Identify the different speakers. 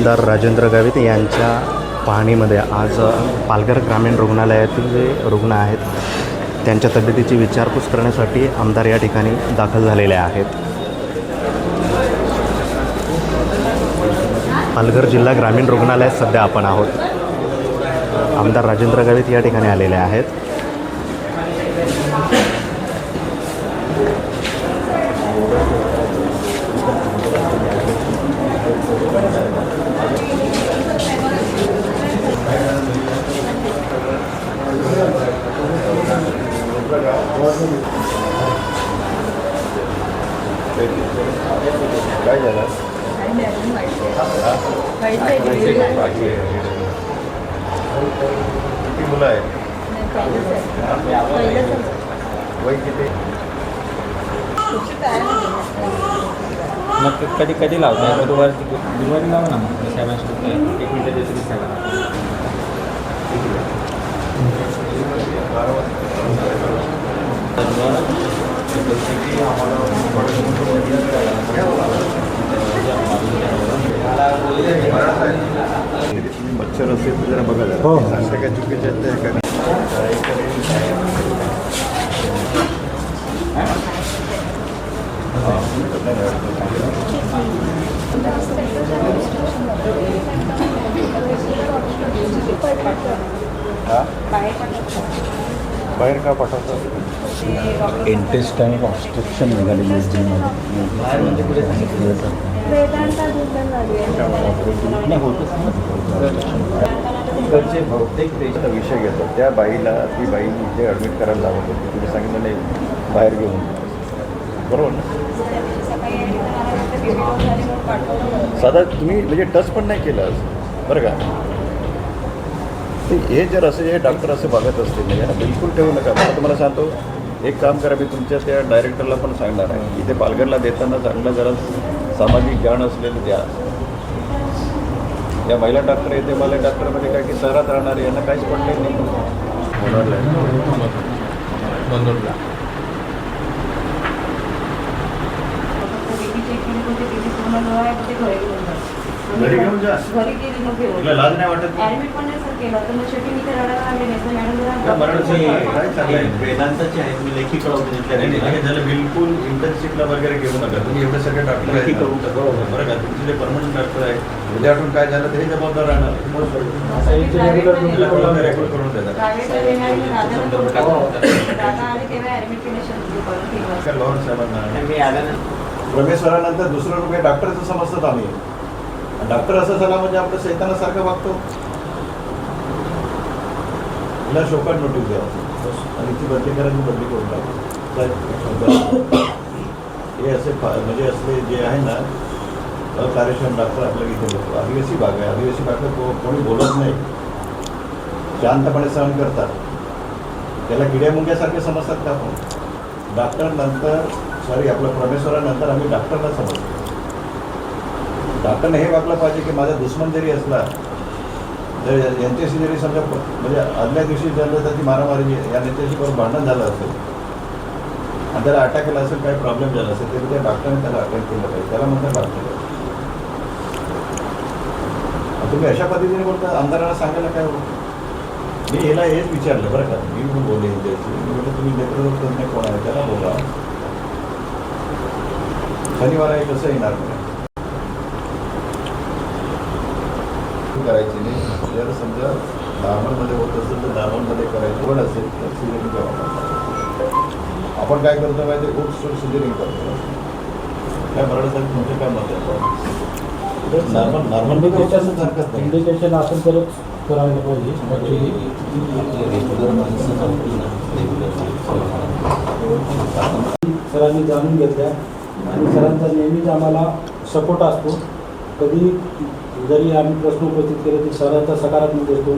Speaker 1: आमदार राजेंद्र गावित यांच्या पाहणीमध्ये आज पालघर ग्रामीण रुग्णालयातील जे रुग्ण आहेत त्यांच्या तब्येतीची विचारपूस करण्यासाठी आमदार या ठिकाणी दाखल झालेले आहेत. पालघर जिल्हा ग्रामीण रुग्णालयात सध्या आपण आहोत. आमदार राजेंद्र गावित या ठिकाणी आलेले आहेत.
Speaker 2: काय झालं? किती मुलं आहेत? वय किती?
Speaker 3: मग कधी कधी लावताय दुपारी लावा ना. मग साहेबांशी एक मिनिट देतो
Speaker 2: मच्छर असेल तर जरा बघा जरा. हो सांगते काय चुकीचे आहेत ते बाहेर का पाठवतात?
Speaker 4: इंटेस्टाईन ऑब्स्ट्रक्शन निघालेली
Speaker 3: बाहेर म्हणजे कुठे
Speaker 2: इकडचे बहुतेक त्याचा विषय घेतात. त्या बाईला ती बाई इथे ॲडमिट करायला लावत होती. तुम्ही सांगितलं नाही बाहेर घेऊन, बरोबर ना? साधा तुम्ही म्हणजे टच पण नाही केलं आज, बरं का? हे जर असं हे डॉक्टर असं बघत असतील ना, यांना बिलकुल ठेवू नका. मला तुम्हाला सांगतो, एक काम करा, मी तुमच्या त्या डायरेक्टरला पण सांगणार आहे, इथे पालघरला देताना चांगलं जरा सामाजिक ज्ञान असलेलं द्या. या महिला डॉक्टर येते, महिला डॉक्टरमध्ये काय की शहरात राहणारे यांना काहीच पडले नाही. होणार घरी घेऊन जा. तुला लाज नाही वाटत?
Speaker 3: वेदांताची आहे, मी लेखी कळवतो.
Speaker 2: झालं बिलकुल इंटर्नशिपला वगैरे घेऊ नका. तुम्ही एवढे सगळे डॉक्टर
Speaker 3: लेखी करू
Speaker 2: बरं का? तुमचे जे परमनंट डॉक्टर आहे, उद्या आठवून काय झालं तर हे जबाबदार राहणार. रेकॉर्ड करून देतात. लॉर्ड साहेबांना परमेश्वरानंतर दुसरं रुपये डॉक्टरचं समजतात आम्ही. डॉक्टर असं झाला म्हणजे आपलं सैतानासारखं वागतो. तिला शोकात नोटीस द्यावं आणि ती बदली करायची बदली करून टाकतो. हे असे म्हणजे असले जे आहे ना अकार्यक्षम डॉक्टर आपल्या इथे बघतो. आदिवासी भाग आहे, आदिवासी भागात कोणी बोलत नाही, शांतपणे सहन करतात. त्याला किड्यामुंग्यासारखे समजतात का आपण? डॉक्टर नंतर आपलं परमेश्वरानंतर आम्ही डॉक्टरला समजतो. डॉक्टरने हे वागलं पाहिजे की माझा दुश्मन जरी असला तर यांच्याशी जरी समजा म्हणजे आदल्या दिवशी झालं तर ती मारामारी या नेत्याशी बरोबर भांडण झालं असेल आणि त्याला अटॅक केला असेल, काही प्रॉब्लेम झाला असेल तरी त्या डॉक्टरने त्याला अटॅक केलं पाहिजे. त्याला म्हणतात डॉक्टर. तुम्ही अशा पद्धतीने बोलता, आमदारांना सांगायला काय होतं? मी याला हेच विचारलं बरं का, मी पण बोलले त्याची. मी म्हटलं तुम्ही नेतृत्व तज्ञ कोण आहे त्याला बोला. शनिवार आहे कसं येणार करायची नाही. जर समजा नॉर्मलमध्ये होत असेल तर नॉर्मलमध्ये करायचं, पण असेल तर सिजरिंग करावं. आपण काय करतो माहिती आहे, खूप सिजरिंग करतो. काय मराठीसाठी तुमचं काय मत आहे? नॉर्मल हरकत नाही.
Speaker 4: इंडिकेशन असेल तरच करायला पाहिजे. सरांनी जाणून घेतल्या आणि सरांचा नेहमीच आम्हाला सपोर्ट असतो. कधी जरी आम्ही प्रश्न उपस्थित केले तरी सरांचा सकारात्मक असतो.